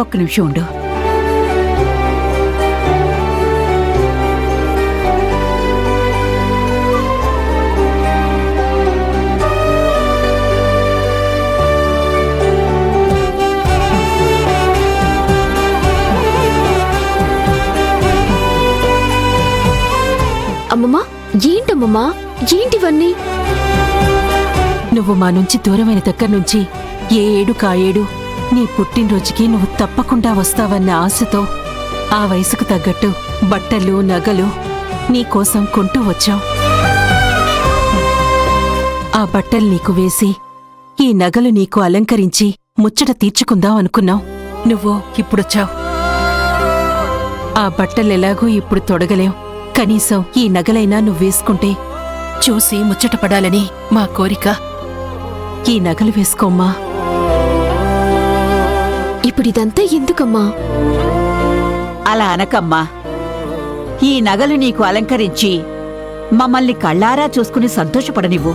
ఒక్క నిమిషం ఉండు. అమ్మమ్మా, ఏంటమ్మమ్మా, ఏంటివన్నీ? నువ్వు మా నుంచి దూరమైన దగ్గర నుంచి ఏ ఏడు కాయేడు నీ పుట్టినరోజుకి నువ్వు తప్పకుండా వస్తావన్న ఆశతో ఆ వయసుకు తగ్గట్టు బట్టలు నగలు నీకోసం కొంటూ వచ్చాం. ఆ బట్టలు నీకు వేసి ఈ నగలు నీకు అలంకరించి ముచ్చట తీర్చుకుందాం అనుకున్నాం. నువ్వు ఇప్పుడొచ్చావు. ఆ బట్టలెలాగూ ఇప్పుడు తొడగలేం. కనీసం ఈ నగలైనా నువ్వేసుకుంటే చూసి ముచ్చటపడాలని మా కోరిక. ఈ నగలు వేసుకోమ్మా. ఇప్పుడిదంతా ఎందుకమ్మా? అలా అనకమ్మా. ఈ నగలు నీకు అలంకరించి మమ్మల్ని కళ్ళారా చూసుకుని సంతోషపడనివ్వు.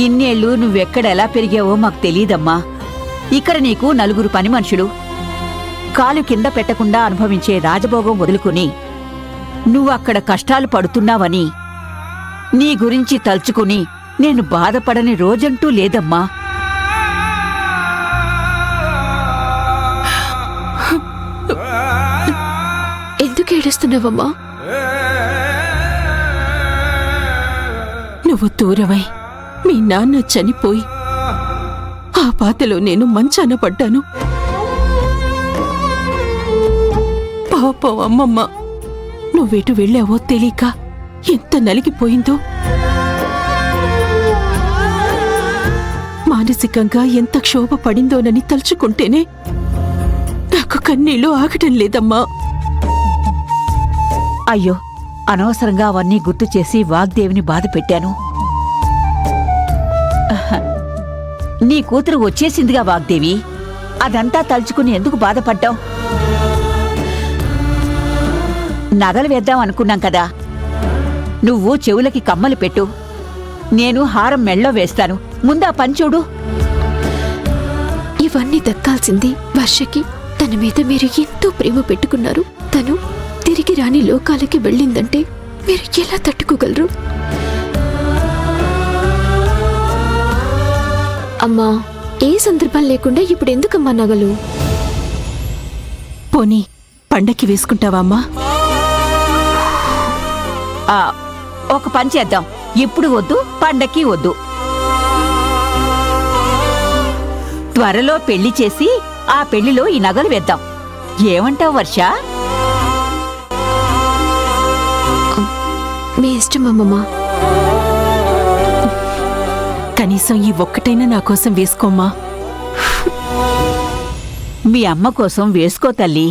ఇన్నేళ్లు నువ్వెక్కడెలా పెరిగావో మాకు తెలీదమ్మా. ఇక్కడ నీకు 4 పని మనుషులు, కాలు కింద పెట్టకుండా అనుభవించే రాజభోగం వదులుకుని నువ్వక్కడ కష్టాలు పడుతున్నావని నీ గురించి తలుచుకుని నేను బాధపడని రోజంటూ లేదమ్మా. ఎందుకు ఏడుస్తున్నావమ్మా? నువ్వు దూరమై మీ నాన్న చనిపోయి ఆ బాధలో నేను మంచాన పడ్డాను. పాపం అమ్మమ్మ నువ్వెటు వెళ్ళావో తెలియక ఎంత నలిగిపోయిందో. మానసికంగా ఎంత క్షోభ పడిందోనని తలుచుకుంటేనే నాకు కన్నీళ్లు ఆగటం లేదమ్మా. అయ్యో, అనవసరంగా అవన్నీ గుర్తు చేసి వాగ్దేవిని బాధ పెట్టాను. నీ కూతురు వచ్చేసిందిగా వాగ్దేవి, అదంతా తలుచుకుని ఎందుకు బాధపడ్డావు? నగలు వేద్దాం అనుకున్నాం కదా. నువ్వు చెవులకి కమ్మలు పెట్టు, నేను హారం మెళ్ళో వేస్తాను. ముందా పని చూడు. ఇవన్నీ దక్కాల్సింది వర్షకి. తన మీద మీరు ఎంతో ప్రేమ పెట్టుకున్నారు. తను తిరిగి రాని లోకాలకి వెళ్ళిందంటే మీరు ఎలా తట్టుకోగలరు? అమ్మా, ఏ సందర్భం లేకుండా ఇప్పుడు ఎందుకమ్మా నగలు? పోనీ పండక్కి వేసుకుంటావా అమ్మా? ఒక పని చేద్దాం. ఇప్పుడు వద్దు, పండక్కి వద్దు. త్వరలో పెళ్లి చేసి ఆ పెళ్లిలో ఈ నగలు వేద్దాం. ఏమంటావు వర్ష? మీ ఇష్టం అమ్మమ్మా. కనీసం ఈ ఒక్కటైనా నా కోసం వేసుకోమ్మా. మీ అమ్మ కోసం వేసుకో తల్లి.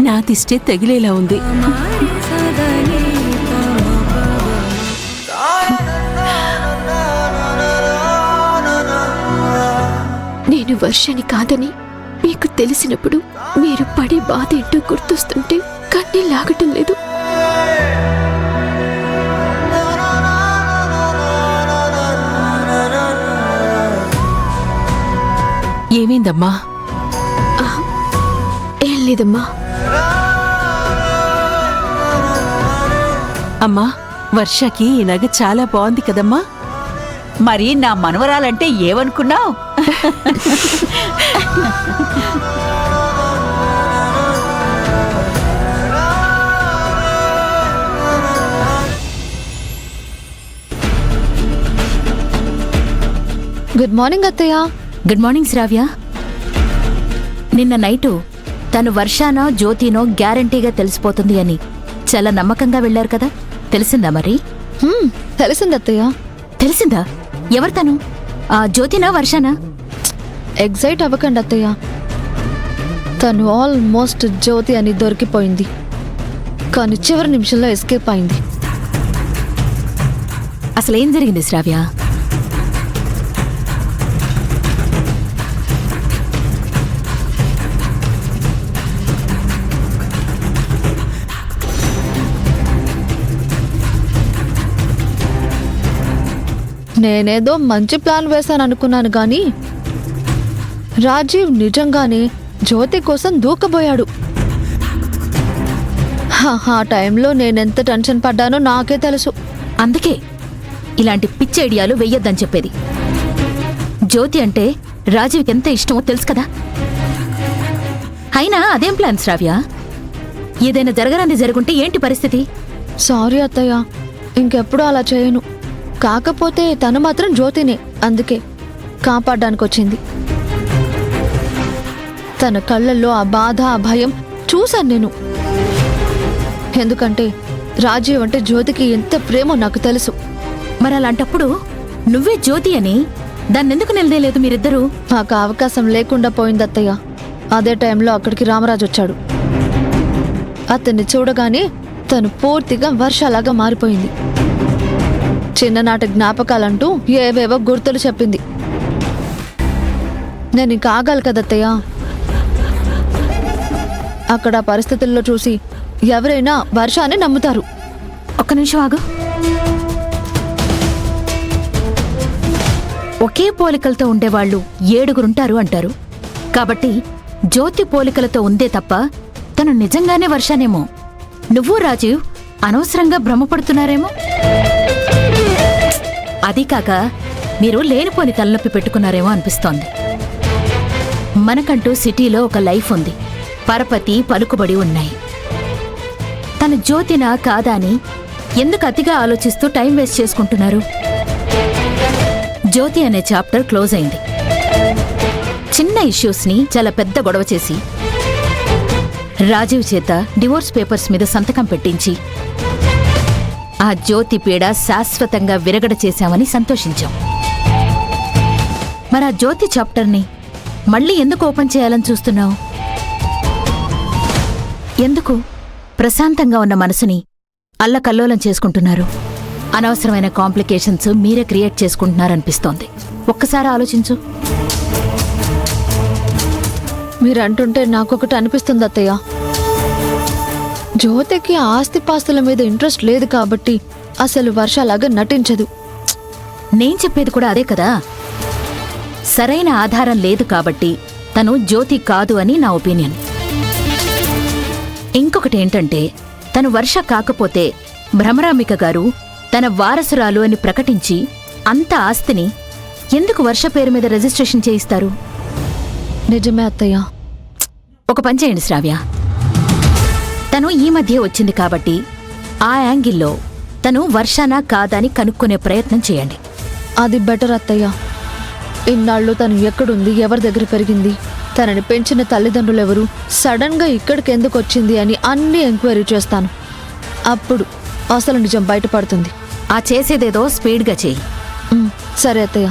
నా దిష్టే తగిలేలా ఉంది. నేను వర్షని కాదని మీకు తెలిసినప్పుడు మీరు పడే బాధ ఏంటో గుర్తొస్తుంటే కన్నీళ్ళాగటం లేదు. ఏమైందమ్మా? ఏం లేదమ్మా. అమ్మా, వర్షకి ఈ నగ చాలా బాగుంది కదమ్మా. మరి నా మనవరాలంటే ఏమనుకున్నావు? గుడ్ మార్నింగ్ అత్తయ్య. గుడ్ మార్నింగ్ శ్రావ్య. నిన్న నైటు తను వర్షానో జ్యోతినో గ్యారంటీగా తెలిసిపోతుంది అని చాలా నమ్మకంగా వెళ్లారు కదా. తెలిసిందా మరి? తెలిసింది అత్తయ్య. తెలిసిందా? ఎవరు తను? ఆ జ్యోతినా వర్షనా? ఎగ్జైట్ అవ్వకండి అత్తయ్య. తను ఆల్మోస్ట్ జ్యోతి అని దొరికిపోయింది, కానీ చివరి నిమిషంలో ఎస్కేప్ అయింది. అసలేం జరిగింది శ్రావ్య? నేనేదో మంచి ప్లాన్ వేశాను అనుకున్నాను కానీ రాజీవ్ నిజంగానే జ్యోతి కోసం దూకబోయాడు. ఆ టైంలో నేనెంత టెన్షన్ పడ్డానో నాకే తెలుసు. అందుకే ఇలాంటి పిచ్చి ఐడియాలు వెయ్యొద్దని చెప్పేది. జ్యోతి అంటే రాజీవ్కి ఎంత ఇష్టమో తెలుసు కదా. అయినా అదేం ప్లాన్ శ్రావ్య? ఏదైనా జరగరాంది జరుగుంటే ఏంటి పరిస్థితి? సారీ అత్తయ్య, ఇంకెప్పుడు అలా చేయను. కాకపోతే తను మాత్రం జ్యోతినే, అందుకే కాపాడడానికి వచ్చింది. తన కళ్ళల్లో ఆ బాధ, ఆ భయం చూశాను నేను. ఎందుకంటే రాజీవ్ అంటే జ్యోతికి ఎంత ప్రేమో నాకు తెలుసు. మరి అలాంటప్పుడు నువ్వే జ్యోతి అని దాన్నెందుకు నిలదేలేదు మీరిద్దరూ? నాకు అవకాశం లేకుండా పోయింది అత్తయ్య. అదే టైంలో అక్కడికి రామరాజు వచ్చాడు. అతన్ని చూడగానే తను పూర్తిగా వర్షలాగా మారిపోయింది. చిన్ననాటి జ్ఞాపకాలంటూ ఏవేవో గుర్తులు చెప్పింది. నేను ఇంకా ఆగాలి కదత్తయ్య. అక్కడ పరిస్థితుల్లో చూసి ఎవరైనా వర్షాన్ని నమ్ముతారు. ఒక్క నిమిషం ఆగు. ఒకే పోలికలతో ఉండేవాళ్ళు 7గురుంటారు అంటారు. కాబట్టి జ్యోతి పోలికలతో ఉందే తప్ప తను నిజంగానే వర్షానేమో. నువ్వు రాజీవ్ అనవసరంగా భ్రమపడుతున్నారేమో. అదీ కాక మీరు లేనిపోని తలనొప్పి పెట్టుకున్నారేమో అనిపిస్తోంది. మనకంటూ సిటీలో ఒక లైఫ్ ఉంది, పరపతి పలుకుబడి ఉన్నాయి. తను జ్యోతినా కాదా అని ఎందుకు అతిగా ఆలోచిస్తూ టైం వేస్ట్ చేసుకుంటున్నారు? జ్యోతి అనే చాప్టర్ క్లోజ్ అయింది. చిన్న ఇష్యూస్ని చాలా పెద్ద గొడవ చేసి రాజీవ్ చేత డివోర్స్ పేపర్స్ మీద సంతకం పెట్టించి ఆ జ్యోతి పీడ శాశ్వతంగా విరగడ చేశామని సంతోషించాం. మరి ఆ జ్యోతి చాప్టర్ని మళ్ళీ ఎందుకు ఓపెన్ చేయాలని చూస్తున్నావు? ఎందుకు ప్రశాంతంగా ఉన్న మనసుని అల్లకల్లోలం చేసుకుంటున్నారు? అనవసరమైన కాంప్లికేషన్స్ మీరే క్రియేట్ చేసుకుంటున్నారనిపిస్తోంది. ఒక్కసారి ఆలోచించు. మీరంటుంటే నాకొకటి అనిపిస్తుంది అత్తయ్య. జ్యోతికి ఆస్తిపాస్తుల మీద ఇంట్రెస్ట్ లేదు కాబట్టి అసలు వర్షలాగా నటించదు. నేను చెప్పేది కూడా అదే కదా. సరైన ఆధారం లేదు కాబట్టి తను జ్యోతి కాదు అని నా ఒపీనియన్. ఇంకొకటి ఏంటంటే, తను వర్ష కాకపోతే భ్రమరాంబిక గారు తన వారసురాలు అని ప్రకటించి అంత ఆస్తిని ఎందుకు వర్ష పేరు మీద రిజిస్ట్రేషన్ చేయిస్తారు? నిజమే అత్తయ్య. ఒక పని చేయండి శ్రావ్య, తను ఈ మధ్య వచ్చింది కాబట్టి ఆ యాంగిల్లో తను వర్షనా కాదని కనుక్కునే ప్రయత్నం చేయండి. అది బెటర్ అత్తయ్య. ఇన్నాళ్ళు తను ఎక్కడుంది, ఎవరి దగ్గర పెరిగింది, తనని పెంచిన తల్లిదండ్రులు ఎవరు, సడన్ గా ఇక్కడికి ఎందుకు వచ్చింది అని అన్ని ఎంక్వైరీ చేస్తాను. అప్పుడు అసలు నిజం బయటపడుతుంది. ఆ చేసేదేదో స్పీడ్గా చేయి. సరే అత్తయ్య.